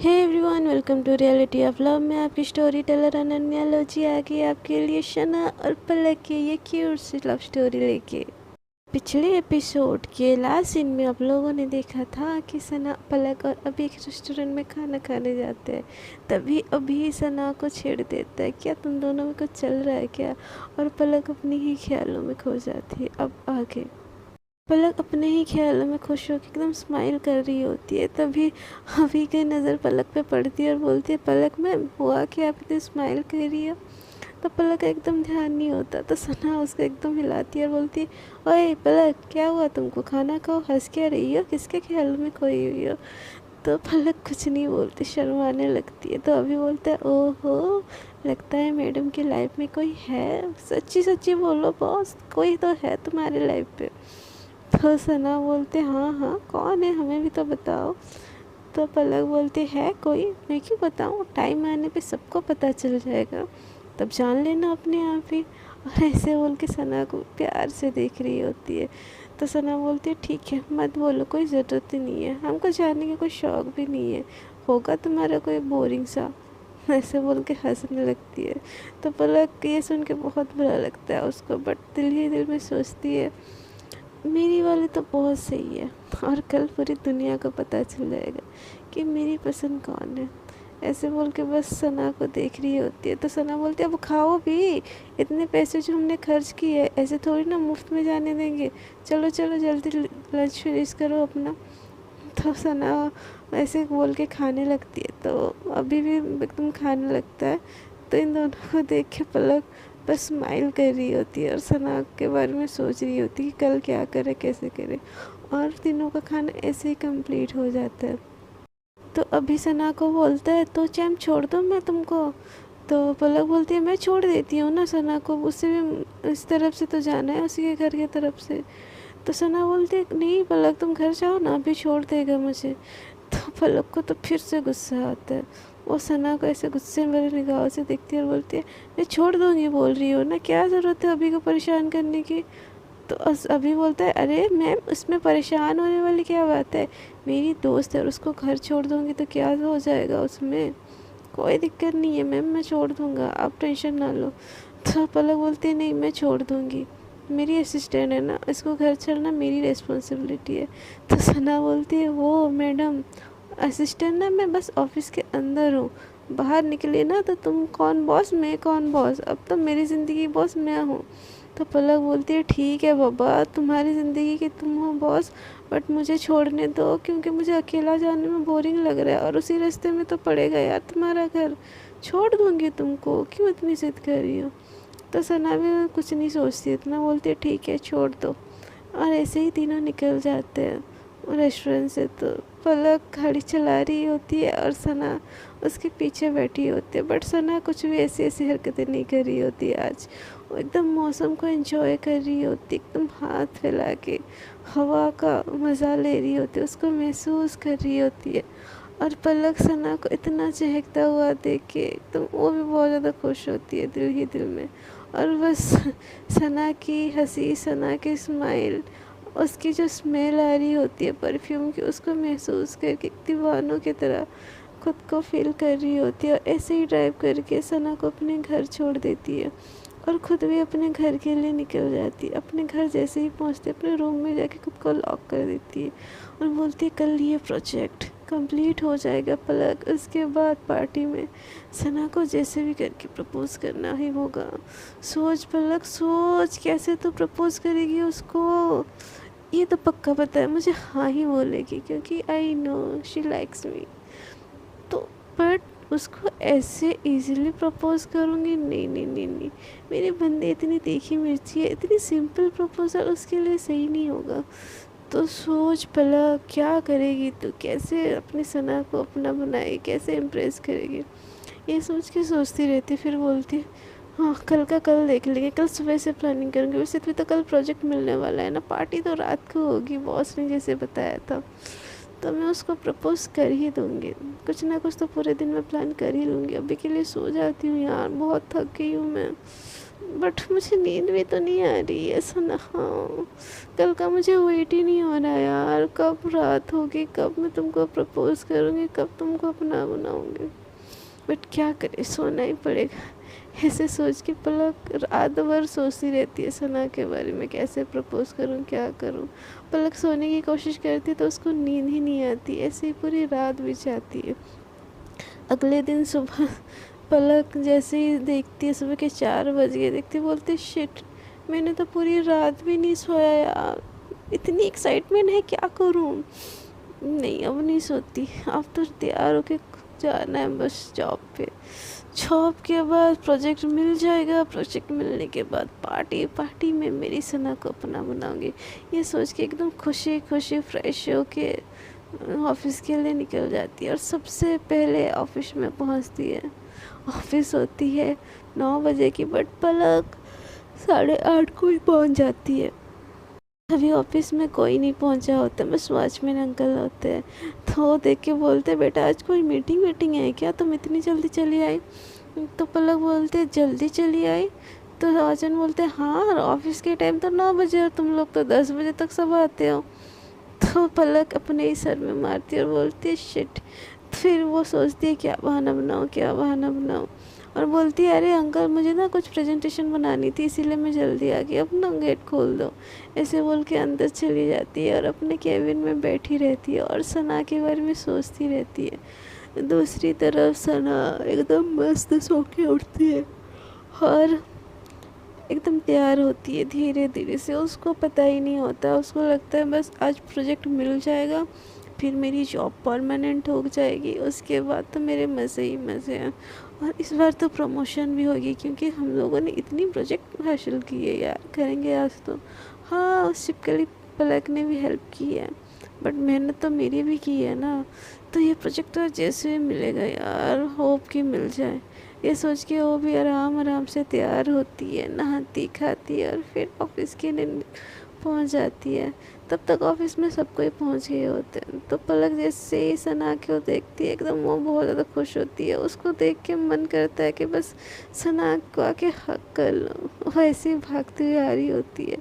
Hey everyone, welcome to reality of love में आपकी story teller Ananya लोजी आ गई आपके लिए शना और पलक की ये क्यूट सी लव स्टोरी लेके। पिछले एपिसोड के लास्ट सीन में आप लोगों ने देखा था कि सना, पलक और अभी एक रेस्टोरेंट में खाना खाने जाते हैं। तभी अभी सना को छेड़ देता है, क्या तुम दोनों में कुछ चल रहा है क्या? और पलक अपनी ही ख्यालों में खो जाती है। अब आगे पलक अपने ही ख्यालों में खुश होकर एकदम स्माइल कर रही होती है। तभी अभी की नज़र पलक पे पड़ती है और बोलती है, पलक मैम हुआ कि आप इतनी स्माइल कर रही हो? तो पलक का एकदम ध्यान नहीं होता, तो सना उसको एकदम हिलाती है और बोलती है, ओए पलक क्या हुआ तुमको? खाना खाओ, हंस क्या रही हो? किसके ख्याल में खोई हुई हो? तो पलक कुछ नहीं बोलती, शर्माने लगती है। तो अभी बोलता है, ओहो लगता है मैडम की लाइफ में कोई है। सच्ची सच्ची बोलो बॉस, कोई तो है तुम्हारी लाइफ पे। तो सना बोलते, हाँ हाँ कौन है, हमें भी तो बताओ। तो पलक बोलती है कोई, मैं क्यों बताऊँ, टाइम आने पे सबको पता चल जाएगा, तब जान लेना अपने आप ही। और ऐसे बोल के सना को प्यार से देख रही होती है। तो सना बोलती है, ठीक है मत बोलो, कोई ज़रूरत ही नहीं है, हमको जानने का कोई शौक़ भी नहीं है, होगा तुम्हारा कोई बोरिंग सा। ऐसे बोल के हंसने लगती है। तो पलक ये सुन के बहुत बुरा लगता है उसको, बट दिल ही दिल में सोचती है, मेरी वाली तो बहुत सही है और कल पूरी दुनिया को पता चल जाएगा कि मेरी पसंद कौन है। ऐसे बोल के बस सना को देख रही होती है। तो सना बोलती है, अब खाओ भी, इतने पैसे जो हमने खर्च किए ऐसे थोड़ी ना मुफ्त में जाने देंगे, चलो चलो जल्दी लंच फिनिश करो अपना। तो सना ऐसे बोल के खाने लगती है, तो अभी भी एकदम खाने लगता है। तो इन दोनों को देख के पलक बस स्माइल कर रही होती है और सना के बारे में सोच रही होती है कि कल क्या करे कैसे करे। और तीनों का खाना ऐसे ही कंप्लीट हो जाता है। तो अभी सना को बोलता है, तो चैम छोड़ दूँ मैं तुमको? तो पलक बोलती है, मैं छोड़ देती हूँ ना सना को, उससे भी इस तरफ से तो जाना है, उसी के घर की तरफ से। तो सना बोलती है, नहीं पलक तुम घर जाओ ना, अभी छोड़ देगा मुझे। तो पलक को तो फिर से गुस्सा आता है। वो सना को ऐसे गुस्से भरे निगाहों से देखती है और बोलती है, मैं छोड़ दूँगी बोल रही हो ना, क्या ज़रूरत है अभी को परेशान करने की? तो अभी बोलता है, अरे मैम उसमें परेशान होने वाली क्या बात है, मेरी दोस्त है और उसको घर छोड़ दूँगी तो क्या हो जाएगा उसमें, कोई दिक्कत नहीं है मैम, मैं छोड़ दूँगा, आप टेंशन ना लो। तो पलक बोलती है, नहीं मैं छोड़ दूँगी, मेरी असिस्टेंट है ना, इसको घर छोड़ना मेरी रिस्पॉन्सिबिलिटी है। तो सना बोलती है, वो मैडम असिस्टेंट ना, मैं बस ऑफिस के अंदर हूँ, बाहर निकले ना तो तुम कौन बॉस, मैं कौन बॉस, अब तो मेरी ज़िंदगी बॉस मैं हूँ। तो पलक बोलती है, ठीक है बाबा तुम्हारी ज़िंदगी की तुम हो बॉस, बट मुझे छोड़ने दो, क्योंकि मुझे अकेला जाने में बोरिंग लग रहा है और उसी रास्ते में तो पड़ेगा यार तुम्हारा घर, छोड़ दूँगी तुमको, क्यों इतनी जिद कर रही हो? तो सना भी कुछ नहीं सोचती इतना, बोलती है ठीक है छोड़ दो। और ऐसे ही तीनों निकल जाते हैं रेस्टोरेंट से। तो पलक गाड़ी चला रही होती है और सना उसके पीछे बैठी होती है, बट सना कुछ भी ऐसी ऐसी हरकतें नहीं कर रही होती आज। वो एकदम मौसम को एंजॉय कर रही होती, एकदम हाथ फैला के हवा का मज़ा ले रही होती है, उसको महसूस कर रही होती है। और पलक सना को इतना चहकता हुआ देख के एकदम वो भी बहुत ज़्यादा खुश होती है दिल ही दिल में। और बस सना की हंसी, सना की स्माइल, उसकी जो स्मेल आ रही होती है परफ्यूम की, उसको महसूस करके दीवानों की तरह खुद को फील कर रही होती है। और ऐसे ही ड्राइव करके सना को अपने घर छोड़ देती है और ख़ुद भी अपने घर के लिए निकल जाती है। अपने घर जैसे ही पहुंचते अपने रूम में जाके खुद को लॉक कर देती है और बोलती है, कल ये प्रोजेक्ट कंप्लीट हो जाएगा पलक, उसके बाद पार्टी में सना को जैसे भी करके प्रपोज़ करना ही होगा। सोच पलक सोच, कैसे तो प्रपोज़ करेगी उसको? ये तो पक्का पता है मुझे, हाँ ही बोलेगी, क्योंकि I know she likes me. तो बट उसको ऐसे इजीली प्रपोज़ करूँगी? नहीं नहीं नहीं नहीं, मेरे बंदे इतनी तीखी मिर्ची है, इतनी सिंपल प्रपोज़ल उसके लिए सही नहीं होगा। तो सोच पलक क्या करेगी तू, कैसे अपनी सना को अपना बनाएगी, कैसे इम्प्रेस करेगी, ये सोच के सोचती रहती। फिर बोलती है, हाँ कल का कल देख लेंगे, कल सुबह से प्लानिंग करेंगे, वैसे भी तो कल प्रोजेक्ट मिलने वाला है ना, पार्टी तो रात को होगी, बॉस ने जैसे बताया था। तो मैं उसको प्रपोज़ कर ही दूँगी। कुछ ना कुछ तो पूरे दिन में प्लान कर ही लूँगी। अभी के लिए सो जाती हूँ यार, बहुत थक गई हूँ मैं। बट मुझे नींद भी तो नहीं आ रही है सना। हाँ, कल का मुझे वेट ही नहीं हो रहा यार, कब रात होगी, कब मैं तुमको प्रपोज़ करूँगी, कब तुमको अपना बनाऊँगी। बट क्या करें, सोना ही पड़ेगा। ऐसे सोच के पलक रात भर सोचती रहती है सना के बारे में, कैसे प्रपोज़ करूँ, क्या करूँ। पलक सोने की कोशिश करती तो उसको नींद ही नहीं आती, ऐसे ही पूरी रात बीत जाती है। अगले दिन सुबह पलक जैसे ही देखती है, सुबह के 4 बज गए, देखती बोलती शिट, मैंने तो पूरी रात भी नहीं सोया यार, इतनी एक्साइटमेंट है, क्या करूँ। नहीं, अब नहीं सोती, अब तो तैयार होके जाना है बस जॉब पे। जॉब के बाद प्रोजेक्ट मिल जाएगा, प्रोजेक्ट मिलने के बाद पार्टी, पार्टी में मेरी सना को अपना बनाऊंगी। ये सोच के एकदम खुशी खुशी फ्रेश होके ऑफिस के लिए निकल जाती है और सबसे पहले ऑफिस में पहुंचती है। ऑफिस होती है 9 बजे की, बट पलक 8:30 को ही पहुंच जाती है। अभी ऑफिस में कोई नहीं पहुंचा होता, बस वॉचमैन अंकल होते हैं। तो वो देख के बोलते बेटा आज कोई मीटिंग है क्या, तुम इतनी जल्दी चली आई। तो पलक बोलते जल्दी चली आई। तो वॉचमैन बोलते हाँ, ऑफिस के टाइम तो 9 बजे और तुम लोग तो 10 बजे तक सब आते हो। तो पलक अपने ही सर में मारती है और बोलती है शिट। फिर वो सोचती है क्या बहाना बनाऊँ, क्या बहाना बनाऊँ, और बोलती है अरे अंकल मुझे ना कुछ प्रेजेंटेशन बनानी थी, इसीलिए मैं जल्दी आ गई, अब ना गेट खोल दो। ऐसे बोल के अंदर चली जाती है और अपने केबिन में बैठी रहती है और सना के बारे में सोचती रहती है। दूसरी तरफ सना एकदम मस्त सो के उठती है और एकदम तैयार होती है धीरे धीरे से। उसको पता ही नहीं होता, उसको लगता है बस आज प्रोजेक्ट मिल जाएगा, फिर मेरी जॉब परमानेंट हो जाएगी, उसके बाद तो मेरे मज़े ही मज़े हैं। और इस बार तो प्रमोशन भी होगी, क्योंकि हम लोगों ने इतनी प्रोजेक्ट हासिल की है यार, करेंगे आज तो। हाँ, उस छिपकली पलक ने भी हेल्प की है, बट मेहनत तो मेरी भी की है ना। तो ये प्रोजेक्ट तो जैसे भी मिलेगा यार, होप कि मिल जाए। ये सोच के वो भी आराम आराम से तैयार होती है, नहाती खाती है और फिर ऑफिस के लिए पहुंच जाती है। तब तक ऑफिस में सब कोई पहुंच गए होते हैं। तो पलक जैसे ही सना को देखती है, एकदम वो बहुत ज़्यादा खुश होती है। उसको देख के मन करता है कि बस सना को आके हक कर लो। वो ऐसे ही भागती हुई आ रही होती है।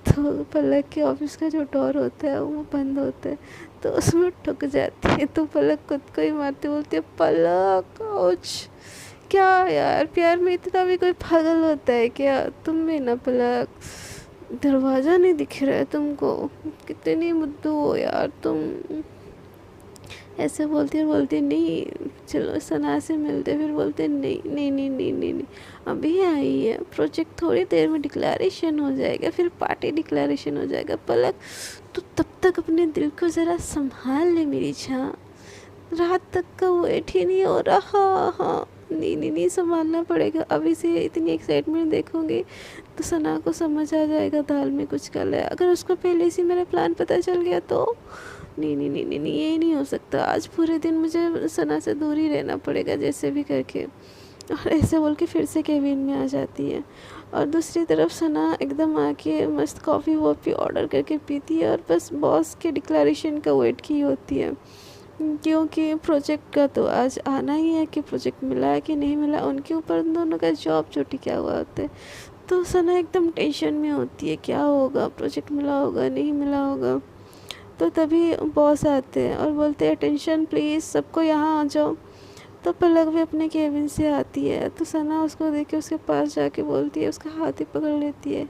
तो पलक के ऑफिस का जो डोर होता है वो बंद होता है, तो उसमें ठुक जाती है। तो पलक खुद को ही मारती बोलती है पलक आउच। क्या यार, प्यार में इतना भी कोई पागल होता है क्या। तुम भी ना पलक, दरवाज़ा नहीं दिख रहा है तुमको, कितनी बुद्धू हो यार तुम। ऐसे बोलती नहीं, चलो सना से मिलते। फिर बोलते नहीं नहीं नहीं नहीं नहीं नहीं, अभी आई है, प्रोजेक्ट थोड़ी देर में डिक्लेरेशन हो जाएगा, फिर पार्टी डिक्लेरेशन हो जाएगा। पलक तो तब तक अपने दिल को ज़रा संभाल ले मेरी जान, रात तक का वेट ही नहीं हो रहा। हाँ, नहीं नहीं नहीं, संभालना पड़ेगा। अभी से इतनी एक्साइटमेंट देखोगे तो सना को समझ आ जाएगा दाल में कुछ काला है। अगर उसको पहले से मेरा प्लान पता चल गया तो नहीं नहीं नहीं नहीं नहीं, ये नहीं हो सकता। आज पूरे दिन मुझे सना से दूर ही रहना पड़ेगा जैसे भी करके। और ऐसे बोल के फिर से केबिन में आ जाती है। और दूसरी तरफ सना एकदम आके मस्त कॉफ़ी वॉफ़ी ऑर्डर करके पीती है और बस बॉस के डिक्लेरेशन का वेट की होती है, क्योंकि प्रोजेक्ट का तो आज आना ही है कि प्रोजेक्ट मिला है कि नहीं मिला, उनके ऊपर उन दोनों का जॉब छुट्टी क्या हुआ होता है। तो सना एकदम टेंशन में होती है, क्या होगा, प्रोजेक्ट मिला होगा नहीं मिला होगा। तो तभी बॉस आते हैं और बोलते हैं अटेंशन प्लीज़, सबको यहाँ आ जाओ। तो पलक भी अपने केबिन से आती है, तो सना उसको देख के उसके पास जाके बोलती है, उसका हाथ ही पकड़ लेती है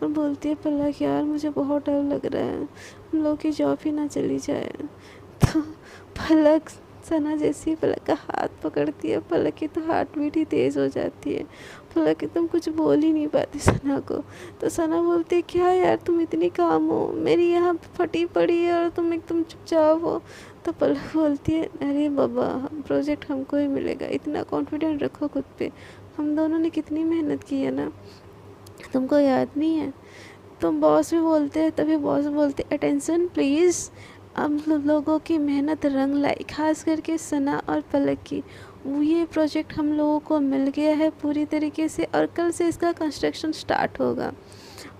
और बोलती है पलक यार मुझे बहुत डर लग रहा है, हम लोग की जॉब ही ना चली जाए। तो पलक सना जैसी पलक का हाथ पकड़ती है, पलक की तो हार्ट बीट ही तेज़ हो जाती है। पलक एकदम कुछ बोल ही नहीं पाती सना को। तो सना बोलती है क्या यार तुम इतनी काम हो, मेरी यहाँ फटी पड़ी है और तुम एकदम चुपचाप हो। तो पलक बोलती है अरे बाबा, प्रोजेक्ट हमको ही मिलेगा, इतना कॉन्फिडेंट रखो खुद पे, हम दोनों ने कितनी मेहनत की है ना, तुमको याद नहीं है। तो बॉस भी बोलते हैं, तभी बॉस बोलते अटेंशन प्लीज़, अब लोगों की मेहनत रंग लाई, खास करके सना और पलक की। ये प्रोजेक्ट हम लोगों को मिल गया है पूरी तरीके से और कल से इसका कंस्ट्रक्शन स्टार्ट होगा।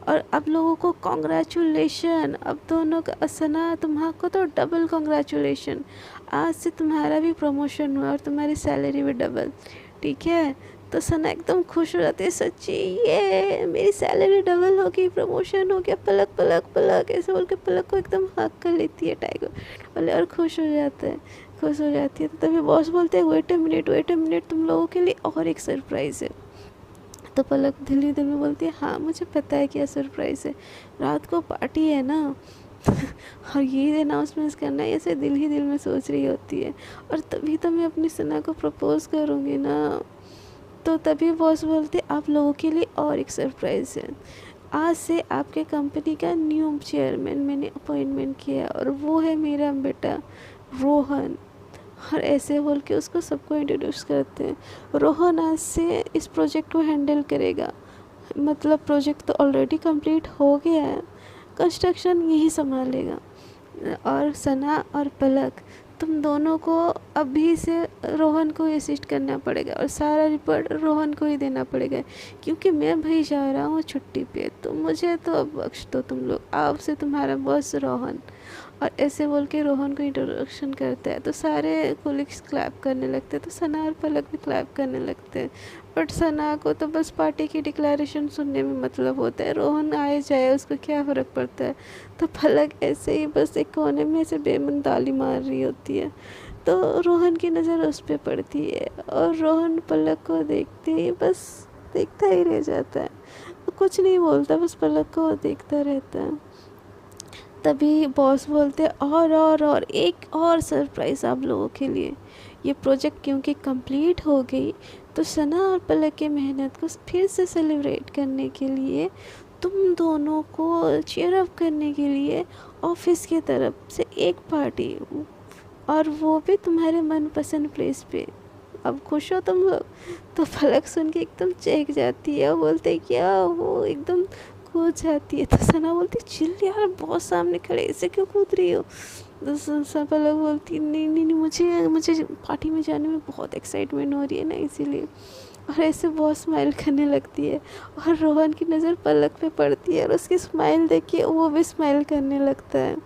और अब लोगों को कॉन्ग्रेचुलेशन, अब दोनों का, सना तुम्हारा तो डबल कॉन्ग्रेचुलेशन, आज से तुम्हारा भी प्रमोशन हुआ और तुम्हारी सैलरी भी डबल, ठीक है। तो सना एकदम खुश हो जाती है, सच्ची ये मेरी सैलरी डबल हो गई, प्रमोशन हो गया, पलक पलक पलक ऐसे बोल के पलक को एकदम हक कर लेती है टाइगर बोले, और खुश हो जाता है, खुश हो जाती है। तो तभी बॉस बोलते हैं वेट अ मिनट, तुम लोगों के लिए और एक सरप्राइज़ है। तो पलक दिल ही दिल में बोलती है हाँ मुझे पता है क्या सरप्राइज़ है, रात को पार्टी है ना और ये अनाउंसमेंट्स करना है, ऐसे दिल ही दिल में सोच रही होती है, और तभी तो मैं अपनी सना को प्रपोज़ करूँगी ना। तो तभी बॉस बोलते आप लोगों के लिए और एक सरप्राइज़ है, आज से आपके कंपनी का न्यू चेयरमैन मैंने अपॉइंटमेंट किया और वो है मेरा बेटा रोहन। और ऐसे बोल के उसको सबको इंट्रोड्यूस करते हैं। रोहन आज से इस प्रोजेक्ट को हैंडल करेगा, मतलब प्रोजेक्ट तो ऑलरेडी कंप्लीट हो गया है, कंस्ट्रक्शन यही संभालेगा। और सना और पलक तुम दोनों को अभी से रोहन को ही असिस्ट करना पड़ेगा और सारा रिपोर्ट रोहन को ही देना पड़ेगा, क्योंकि मैं भाई जा रहा हूँ छुट्टी पे, तो मुझे तो अब बख्श दो तुम लोग, आप से तुम्हारा बॉस रोहन। और ऐसे बोल के रोहन को इंट्रोडक्शन करता है, तो सारे कोलिग्स क्लैप करने लगते हैं, तो सना और पलक भी क्लैप करने लगते हैं। बट सना को तो बस पार्टी की डिक्लेरेशन सुनने में मतलब होता है, रोहन आए जाए उसको क्या फ़र्क पड़ता है। तो पलक ऐसे ही बस एक कोने में ऐसे बेमन ताली मार रही होती है, तो रोहन की नज़र उस पर पड़ती है और रोहन पलक को देखते ही बस देखता ही रह जाता है, कुछ नहीं बोलता, बस पलक को देखता रहता है। तभी बॉस बोलते और एक और सरप्राइज़ आप लोगों के लिए, ये प्रोजेक्ट क्योंकि कंप्लीट हो गई, तो सना और पलक की मेहनत को फिर से सेलिब्रेट करने के लिए, तुम दोनों को चीयर अप करने के लिए ऑफिस की तरफ से एक पार्टी, और वो भी तुम्हारे मनपसंद प्लेस पे। अब खुश हो तुम लोग? तो पलक सुन के एकदम चहक जाती है और बोलते क्या, वो एकदम कूद जाती है। तो सना बोलती चिल यार, बहुत सामने खड़े, ऐसे क्यों कूद रही हो? तो पलक बोलती नहीं, मुझे पार्टी में जाने में बहुत एक्साइटमेंट हो रही है ना, इसीलिए। और ऐसे बहुत स्माइल करने लगती है और रोहन की नज़र पलक पे पड़ती है और उसकी स्माइल देख के वो भी स्माइल करने लगता है।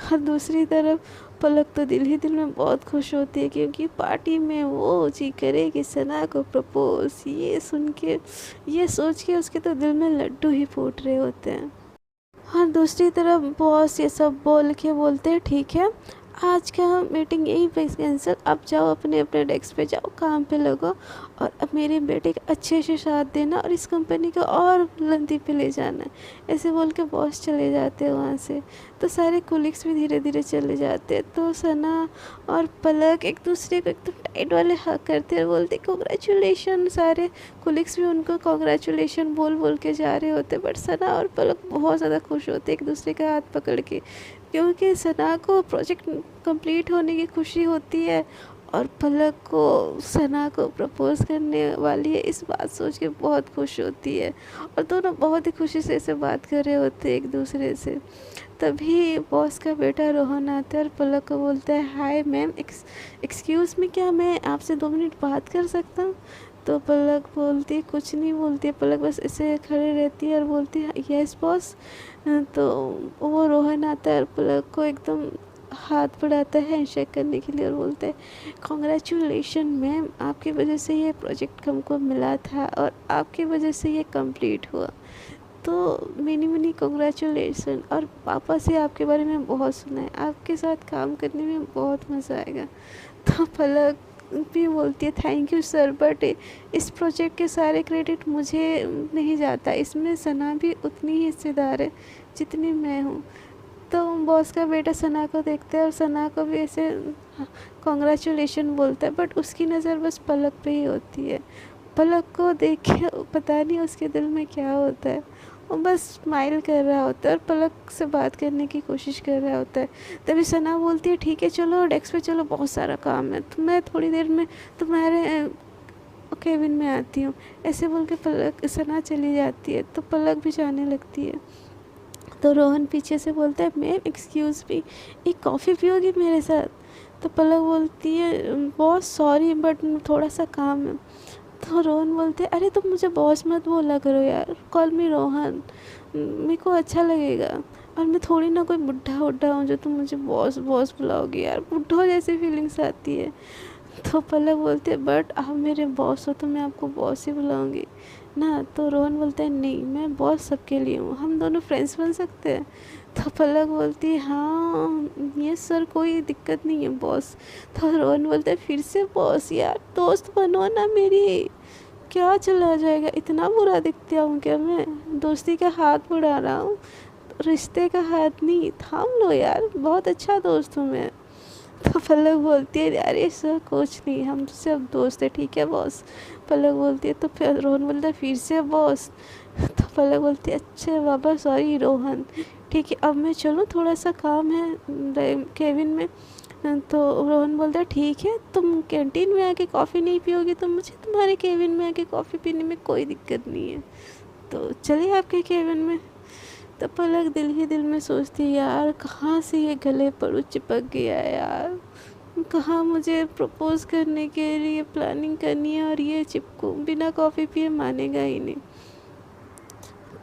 और दूसरी तरफ पलक तो दिल ही दिल में बहुत खुश होती है, क्योंकि पार्टी में वो जी करेगी सना को प्रपोज, ये सुन के, ये सोच के उसके तो दिल में लड्डू ही फूट रहे होते हैं। और दूसरी तरफ बॉस ये सब बोल के बोलते हैं ठीक है, आज का मीटिंग यहीं पे कैंसिल, अब जाओ अपने अपने डेस्क पे जाओ, काम पे लगो, और अब मेरे बेटे का अच्छे से साथ देना और इस कंपनी को और बुलंदी पे ले जाना है। ऐसे बोल के बॉस चले जाते हैं वहाँ से। तो सारे कोलिग्स भी धीरे धीरे चले जाते हैं। तो सना और पलक एक दूसरे को एकदम टाइट वाले हक करते हैं और बोलते कॉन्ग्रेचुलेशन। सारे कोलिग्स भी उनको कॉन्ग्रेचुलेशन बोल बोल के जा रहे होते, बट सना और पलक बहुत ज़्यादा खुश होते एक दूसरे का हाथ पकड़ के, क्योंकि सना को प्रोजेक्ट कंप्लीट होने की खुशी होती है और पलक को सना को प्रपोज करने वाली है, इस बात सोच के बहुत खुश होती है। और दोनों बहुत ही खुशी से ऐसे बात कर रहे होते हैं एक दूसरे से। तभी बॉस का बेटा रोहन आता है और पलक को बोलता है हाय मैम, एक्सक्यूज़ मी, क्या मैं आपसे 2 मिनट बात कर सकता हूँ? तो पलक बोलती है कुछ नहीं बोलती है, पलक बस ऐसे खड़े रहती है और बोलती है यस बॉस। तो वो रोहन आता है और पलक को एकदम हाथ बढ़ाता है हैंडशेक करने के लिए और बोलता है कॉन्ग्रेचुलेशन मैम, आपकी वजह से ये प्रोजेक्ट हमको मिला था और आपकी वजह से ये कंप्लीट हुआ, तो मैनी कॉन्ग्रेचुलेसन। और पापा से आपके बारे में बहुत सुना है, आपके साथ काम करने में बहुत मज़ा आएगा। तो पलक भी बोलती है थैंक यू सर, बट इस प्रोजेक्ट के सारे क्रेडिट मुझे नहीं जाता, इसमें सना भी उतनी ही हिस्सेदार है जितनी मैं हूँ। तो बॉस का बेटा सना को देखता है और सना को भी ऐसे कॉन्ग्रेचुलेशन बोलता है, बट उसकी नज़र बस पलक पे ही होती है। पलक को देख के पता नहीं उसके दिल में क्या होता है, वो बस स्माइल कर रहा होता है और पलक से बात करने की कोशिश कर रहा होता है। तभी सना बोलती है ठीक है चलो डेस्क पे चलो, बहुत सारा काम है, तो मैं थोड़ी देर में तुम्हारे केबिन में आती हूँ। ऐसे बोल के पलक सना चली जाती है, तो पलक भी जाने लगती है। तो रोहन पीछे से बोलता है मैम एक्सक्यूज़ मी, एक कॉफ़ी पियोगी मेरे साथ? तो पलक बोलती है बॉस सॉरी बट थोड़ा सा काम है। तो रोहन बोलते अरे तुम मुझे बॉस मत बोला करो यार, कॉल मी रोहन, मेरे को अच्छा लगेगा। और मैं थोड़ी ना कोई बुढ़ा उड्ढा हूँ जो तुम मुझे बॉस बॉस बुलाओगी यार, बुढ़ो जैसी फीलिंग्स आती है। तो पलक बोलते बट आप मेरे बॉस हो तो मैं आपको बॉस ही बुलाऊंगी ना। तो रोहन बोलता है नहीं, मैं बॉस सबके लिए हूँ, हम दोनों फ्रेंड्स बन सकते हैं। तो पलक बोलती है हाँ ये सर कोई दिक्कत नहीं है बॉस। तो रोहन बोलता है फिर से बॉस, यार दोस्त बनो ना मेरी, क्या चला जाएगा, इतना बुरा दिखता हूँ क्या मैं, दोस्ती का हाथ बढ़ा रहा हूँ, रिश्ते का हाथ नहीं, थाम लो यार, बहुत अच्छा दोस्त हूँ मैं। तो पलक बोलती है अरे सर कुछ नहीं, हम तुझसे अब दोस्त है, ठीक है बॉस। पलक बोलती है तो फिर रोहन बोलता है फिर से बॉस। तो पलक बोलती है अच्छा बाबा सॉरी रोहन, ठीक है अब मैं चलूँ, थोड़ा सा काम है केबिन में। तो रोहन बोलता है ठीक है, तुम कैंटीन में आके कॉफ़ी नहीं पियोगी तो मुझे तुम्हारे केबिन में आके कॉफ़ी पीने में कोई दिक्कत नहीं है, तो चलिए आपके केबिन में। तो पलक दिल ही दिल में सोचती है यार कहाँ से ये गले पर चिपक गया है यार, कहाँ मुझे प्रपोज करने के लिए प्लानिंग करनी है और ये चिपकू बिना कॉफ़ी पिए मानेगा ही नहीं।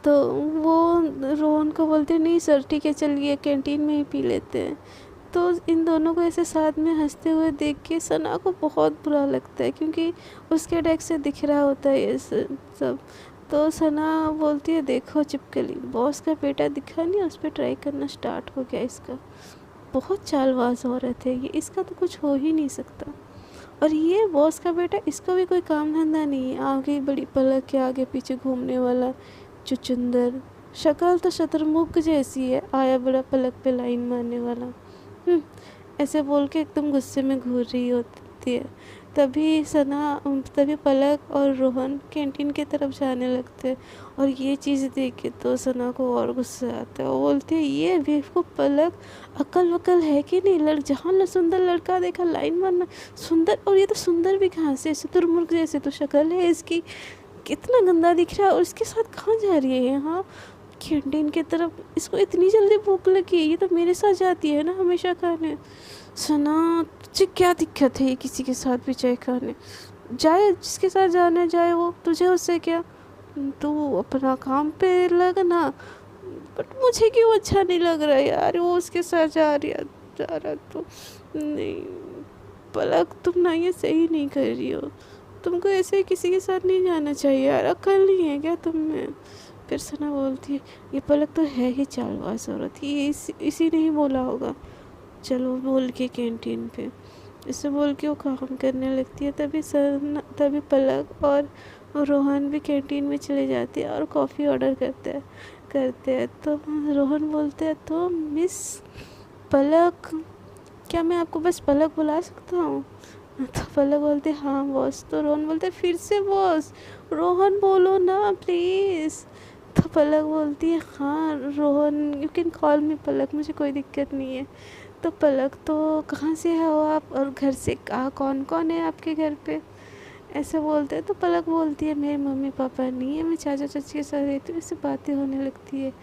तो वो रोहन को बोलते नहीं सर ठीक है चलिए कैंटीन में ही पी लेते हैं। तो इन दोनों को ऐसे साथ में हंसते हुए देख के सना को बहुत बुरा लगता है, क्योंकि उसके डेस्क से दिख रहा होता है ये सब। तो सना बोलती है देखो चिपकली, बॉस का बेटा दिखा नहीं, उस पर ट्राई करना स्टार्ट हो गया इसका, बहुत चालबाज औरत है ये, इसका तो कुछ हो ही नहीं सकता। और ये बॉस का बेटा, इसको भी कोई काम धंधा नहीं है, आगे बड़ी पलक के आगे पीछे घूमने वाला चुचुंदर, शक्ल तो शतरमुख जैसी है, आया बड़ा पलक पे लाइन मारने वाला। ऐसे बोल के एकदम गुस्से में घूर रही होती है। तभी पलक और रोहन कैंटीन की तरफ जाने लगते हैं, और ये चीज़ देख के तो सना को और गुस्सा आता है। वो बोलती है ये बेवकूफ़ पलक, अकल वकल है कि नहीं, जहाँ सुंदर लड़का देखा लाइन मारना, सुंदर, और ये तो सुंदर भी कहाँ से, शुतुरमुर्ग जैसे तो शक्ल है इसकी, कितना गंदा दिख रहा है, और इसके साथ कहाँ जा रही है यहाँ कैंटीन की तरफ, इसको इतनी जल्दी भूख लगी, ये तो मेरे साथ जाती है ना हमेशा खाने। सना तुझे क्या दिक्कत है ये किसी के साथ भी चाय खाने, जाए जिसके साथ जाना जाए, वो तुझे उससे क्या, तू अपना काम पे लग ना। बट मुझे क्यों अच्छा नहीं लग रहा है यार, वो उसके साथ जा रहा तो नहीं पलक, तुम ना ये सही नहीं कर रही हो, तुमको ऐसे किसी के साथ नहीं जाना चाहिए यार, अक्ल नहीं है क्या तुम में। फिर सना बोलती है ये पलक तो है ही चालबाज औरत, ये इसी ने ही बोला होगा, चलो बोल के कैंटीन पे, इसे बोल के वो काम करने लगती है। तभी पलक और रोहन भी कैंटीन में चले जाते हैं और कॉफ़ी ऑर्डर करते हैं। तो रोहन बोलते हैं तो मिस पलक, क्या मैं आपको बस पलक बुला सकता हूँ। तो पलक बोलते हाँ बॉस। तो रोहन बोलते फिर से बॉस, रोहन बोलो ना प्लीज़। तो पलक बोलती है हाँ Rohan, you can call me Palak, मुझे कोई दिक्कत नहीं है। तो पलक तो कहाँ से हो आप, और घर से कहाँ कौन कौन है आपके घर पे, ऐसे बोलते हैं। तो पलक बोलती है मेरे मम्मी पापा नहीं है, मैं चाचा चाची के साथ रहती हूँ, इससे बातें होने लगती है।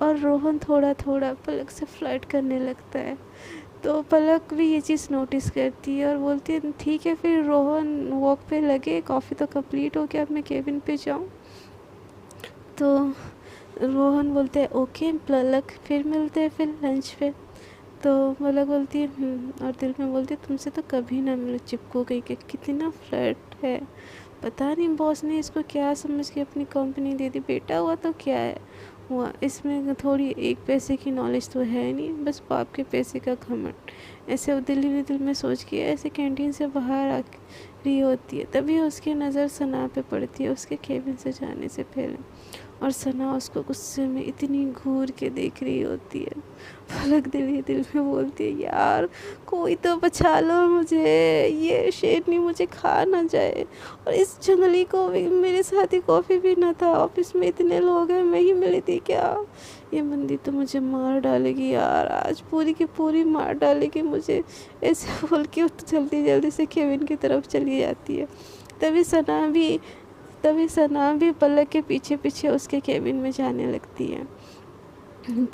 और रोहन थोड़ा थोड़ा पलक से फ्लर्ट करने लगता है। तो पलक भी ये चीज़ नोटिस करती है और बोलती है ठीक है फिर रोहन वॉक पे लगे, कॉफ़ी तो कंप्लीट हो गया, अब मैं केबिन पे जाऊँ। तो रोहन बोलते हैं ओके पलक, फिर मिलते हैं फिर लंच पे। तो पलक बोलती है और दिल में बोलती है तुमसे तो कभी ना मिलो चिपको गई के, कितना फ्लर्ट है, पता नहीं बॉस ने इसको क्या समझ के अपनी कंपनी दे दी, बेटा हुआ तो क्या है हुआ, इसमें थोड़ी एक पैसे की नॉलेज तो है नहीं, बस बाप के पैसे का घमंड। ऐसे दिल ही दिल में सोच के ऐसे कैंटीन से बाहर आ रही होती है, तभी उसकी नज़र सना पे पड़ती है उसके केबिन से जाने से पहले, और सना उसको गुस्से में इतनी घूर के देख रही होती है। पलक दिल ही दिल में बोलती है यार कोई तो बचा लो मुझे, ये शेरनी मुझे खा ना जाए, और इस जंगली को भी मेरे साथ ही कॉफ़ी भी ना था, ऑफिस में इतने लोग हैं, मैं ही मिली थी क्या, ये बंदी तो मुझे मार डालेगी यार, आज पूरी की पूरी मार डालेगी मुझे। ऐसे बोल के जल्दी जल्दी से केबिन की तरफ चली जाती है। तभी सना भी पलक के पीछे पीछे उसके केबिन में जाने लगती है।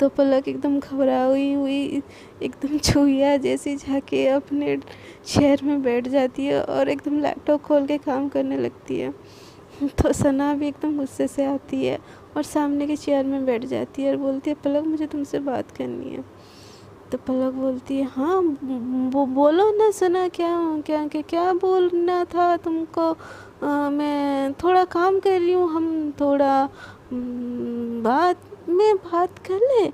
तो पलक एकदम घबराई हुई एकदम चूहिया जैसी जाके अपने चेयर में बैठ जाती है और एकदम लैपटॉप खोल के काम करने लगती है। तो सना भी एकदम गुस्से से आती है और सामने के चेयर में बैठ जाती है और बोलती है पलक मुझे तुमसे बात करनी है। तो पलक बोलती है हाँ वो बोलो ना सना, क्या क्या क्या क्या बोलना था तुमको। मैं थोड़ा काम कर रही हूँ, हम थोड़ा बाद में बात कर ले।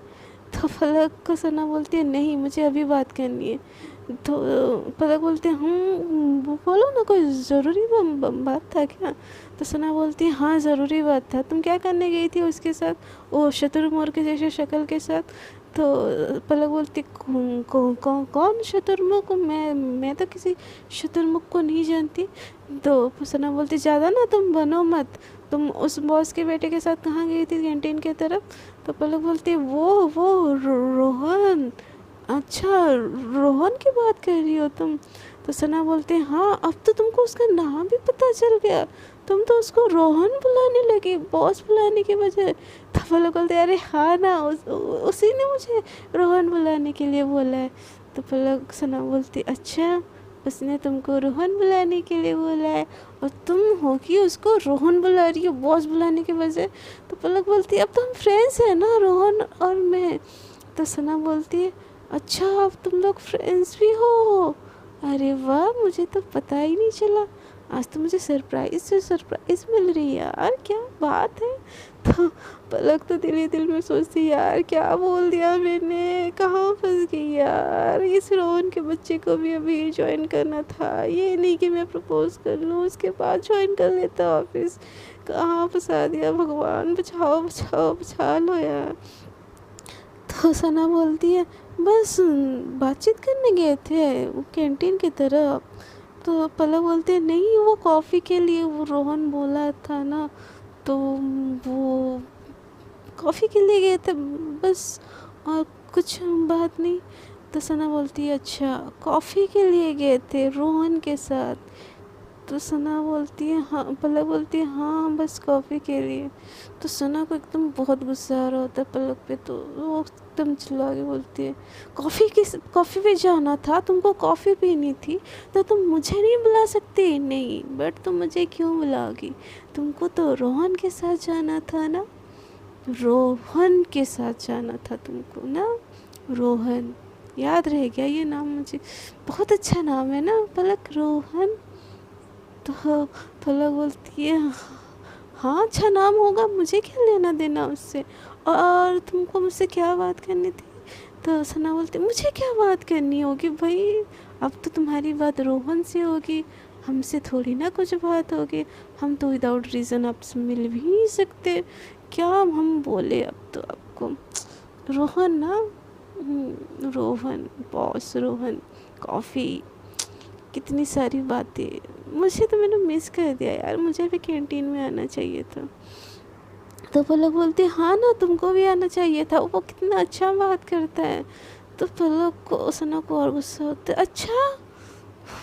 तो पलक को सना बोलती है नहीं मुझे अभी बात करनी है। तो पलक बोलते हैं वो बोलो ना, कोई ज़रूरी बात था क्या। तो सना बोलती है हाँ ज़रूरी बात था, तुम क्या करने गई थी उसके साथ, वो शुतुरमुर्ग के जैसे शक्ल के साथ। तो पलक बोलती कौन शुतुरमुर्ग, मैं तो किसी शुतुरमुर्ग को नहीं जानती। तो सना बोलती ज़्यादा ना तुम बनो मत, तुम उस बॉस के बेटे के साथ कहाँ गई थी कैंटीन की तरफ। तो पलक बोलती है वो रोहन, अच्छा रोहन की बात कर रही हो तुम। तो सना बोलते हैं हाँ अब तो तुमको उसका नाम भी पता चल गया, तुम तो उसको रोहन बुलाने लगी बॉस बुलाने के बजाय। तो पलक बोलते अरे हाँ ना उसी ने मुझे रोहन बुलाने के लिए बोला है। तो पलक सना बोलती अच्छा उसने तुमको रोहन बुलाने के लिए बोला है और तुम हो कि उसको रोहन बुला रही हो बॉस बुलाने के बजाय। तो पलक बोलती है अब तो हम फ्रेंड्स हैं ना रोहन और मैं। तो सना बोलती है अच्छा अब तुम लोग फ्रेंड्स भी हो, अरे वाह मुझे तो पता ही नहीं चला, आज तो मुझे सरप्राइज से सरप्राइज मिल रही है यार, क्या बात है। तो पलक तो दिल ही दिल में सोचती यार क्या बोल दिया मैंने, कहाँ फंस गई यार, इस रोहन के बच्चे को भी अभी ज्वाइन करना था, ये नहीं कि मैं प्रपोज कर लूँ उसके बाद ज्वाइन कर लेता ऑफिस, कहाँ फंसा दिया भगवान, बचाओ बचाओ बचा लो यार। तो सना बोलती है बस बातचीत करने गए थे वो कैंटीन की तरफ। तो पलक बोलते हैं नहीं वो कॉफ़ी के लिए वो रोहन बोला था ना, तो वो कॉफ़ी के लिए गए थे बस, और कुछ बात नहीं। तो सना बोलती है अच्छा कॉफ़ी के लिए गए थे रोहन के साथ। तो सना बोलती है हाँ, पलक बोलती है हाँ बस कॉफ़ी के लिए। तो सना को एकदम बहुत गुस्सा आ रहा होता है पलक पे, तो वो एकदम चिल्ला के बोलती है कॉफ़ी पे जाना था तुमको, कॉफ़ी पीनी थी तो तुम मुझे नहीं बुला सकती, नहीं बट तुम मुझे क्यों बुलाओगी, तुमको तो रोहन के साथ जाना था ना, रोहन के साथ जाना था तुमको ना, रोहन याद रह गया ये नाम मुझे, बहुत अच्छा नाम है ना पलक, रोहन। तो पलक बोलती है हाँ अच्छा नाम होगा, मुझे क्या लेना देना उससे, और तुमको मुझसे क्या बात करनी थी। तो सना बोलती मुझे क्या बात करनी होगी भाई, अब तो तुम्हारी बात रोहन से होगी, हमसे थोड़ी ना कुछ बात होगी, हम तो विदाउट रीज़न आपसे मिल भी नहीं सकते, क्या हम बोले अब तो आपको, रोहन ना, रोहन बॉस रोहन कॉफ़ी, कितनी सारी बातें, मुझे तो मैंने मिस कर दिया यार, मुझे भी कैंटीन में आना चाहिए था। तो पलक बोलती हाँ ना तुमको भी आना चाहिए था, वो कितना अच्छा बात करता है। तो पलक को सना को और गुस्सा होता है अच्छा,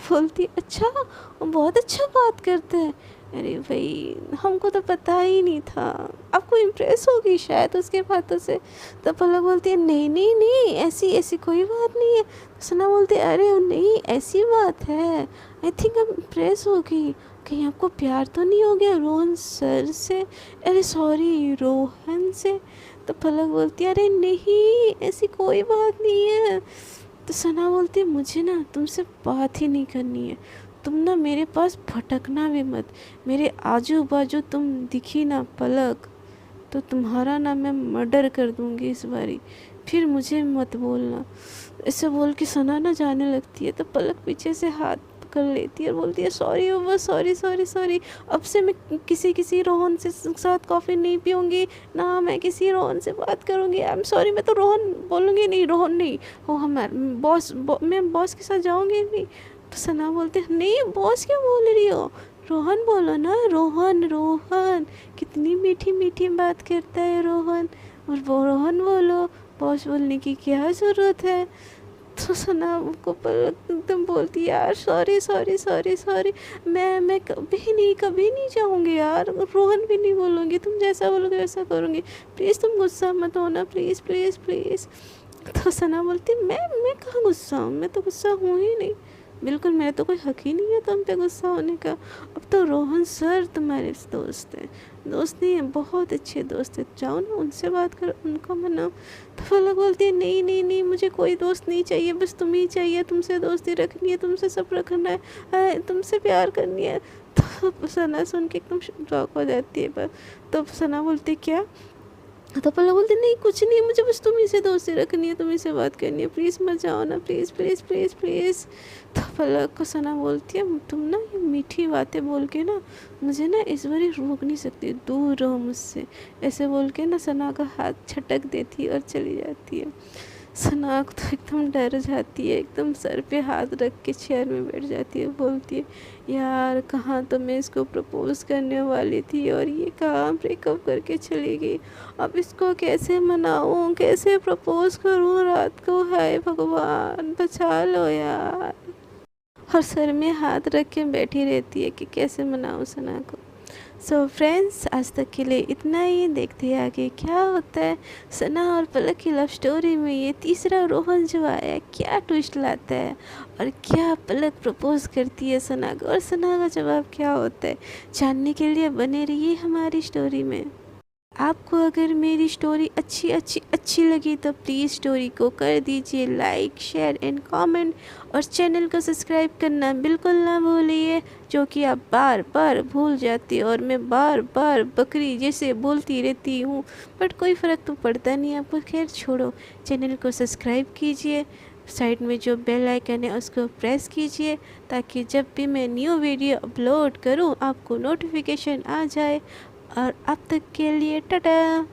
बोलती अच्छा वो बहुत अच्छा बात करते हैं, अरे भाई हमको तो पता ही नहीं था, आपको इम्प्रेस होगी शायद उसके बातों से। तो पलक बोलती है नहीं नहीं नहीं ऐसी ऐसी कोई बात नहीं है। तो सना बोलती है अरे नहीं ऐसी बात है, आई थिंक हम इम्प्रेस होगी, कहीं आपको प्यार तो नहीं हो गया रोहन सर से, अरे सॉरी रोहन से। तो पलक बोलती है अरे नहीं ऐसी कोई बात नहीं है। तो सना बोलती है मुझे ना तुमसे बात ही नहीं करनी है, तुम ना मेरे पास भटकना भी मत, मेरे आजू बाजू तुम दिखी ना पलक तो तुम्हारा ना मैं मर्डर कर दूंगी इस बारी, फिर मुझे मत बोलना। ऐसे बोल के सना ना जाने लगती है। तो पलक पीछे से हाथ पकड़ लेती है और बोलती है sorry over sorry sorry sorry, अब से मैं किसी रोहन से साथ कॉफ़ी नहीं पीऊँगी ना, मैं किसी रोहन से बात करूँगी, आई एम सॉरी, मैं तो रोहन बोलूँगी नहीं, रोहन नहीं, वो हमारे मैं बॉस के साथ जाऊँगी नहीं। तो सना बोलते हैं नहीं बॉस क्यों बोल रही हो, रोहन बोलो ना, रोहन रोहन, कितनी मीठी मीठी बात करता है रोहन, और वो रोहन बोलो, बॉस बोलने की क्या ज़रूरत है। तो सना को पलक एकदम बोलती यार सॉरी सॉरी सॉरी सॉरी, मैं कभी नहीं जाऊँगी यार, रोहन भी नहीं बोलूँगी, तुम जैसा बोलोगे वैसा करूँगी, प्लीज़ तुम गुस्सा मत होना, प्लीज़ प्लीज़ प्लीज़। तो सना बोलती मैं कहाँ गुस्सा हूँ, मैं तो गुस्सा हूँ ही नहीं, बिल्कुल मेरा तो कोई हक ही नहीं है तुम पे गुस्सा होने का। अब तो रोहन सर तुम्हारे दोस्त हैं, दोस्त नहीं है बहुत अच्छे दोस्त है, जाओ ना उनसे बात करो, उनको मनाओ। तो पलक बोलती है नहीं नहीं नहीं, मुझे कोई दोस्त नहीं चाहिए, बस तुम ही चाहिए, तुमसे दोस्ती रखनी है, तुमसे सब रखना है, तुमसे प्यार करनी है। तो सना सुन के एकदम शॉक हो जाती है। पर तो सना बोलती क्या, तो पलक बोलती नहीं कुछ नहीं, मुझे बस तुम ही से दोस्ती रखनी है, तुम ही से बात करनी है, प्लीज़ मत जाओ ना, प्लीज़ प्लीज़ प्लीज़ प्लीज़। तो पलक को सना बोलती है तुम ना ये मीठी बातें बोल के ना मुझे ना इस बार रोक नहीं सकती, दूर रहो मुझसे, ऐसे बोल के ना सना का हाथ छटक देती है और चली जाती है। सना तो एकदम डर जाती है, एकदम सर पे हाथ रख के चेयर में बैठ जाती है, बोलती है यार कहाँ तो मैं इसको प्रपोज़ करने वाली थी और ये कहाँ ब्रेकअप करके चली गई, अब इसको कैसे मनाऊँ, कैसे प्रपोज़ करूँ रात को, हाय भगवान बचा लो यार। और सर में हाथ रख के बैठी रहती है कि कैसे मनाऊँ सना को। सो फ्रेंड्स आज तक के लिए इतना ही, देखते हैं आगे क्या होता है। सना और पलक की लव स्टोरी में ये तीसरा रोहन जो आया क्या ट्विस्ट लाता है, और क्या पलक प्रपोज करती है सना को और सना का जवाब क्या होता है, जानने के लिए बने रहिए हमारी स्टोरी में। आपको अगर मेरी स्टोरी अच्छी लगी तो प्लीज़ स्टोरी को कर दीजिए लाइक शेयर एंड कमेंट, और चैनल को सब्सक्राइब करना बिल्कुल ना भूलिए, जो कि आप बार बार भूल जाती हो और मैं बार बार बकरी जैसे बोलती रहती हूँ, बट कोई फ़र्क तो पड़ता नहीं आपको। खैर छोड़ो, चैनल को सब्सक्राइब कीजिए, साइड में जो बेल आइकन है उसको प्रेस कीजिए, ताकि जब भी मैं न्यू वीडियो अपलोड करूँ आपको नोटिफिकेशन आ जाए। और अब तक के लिए टाटा।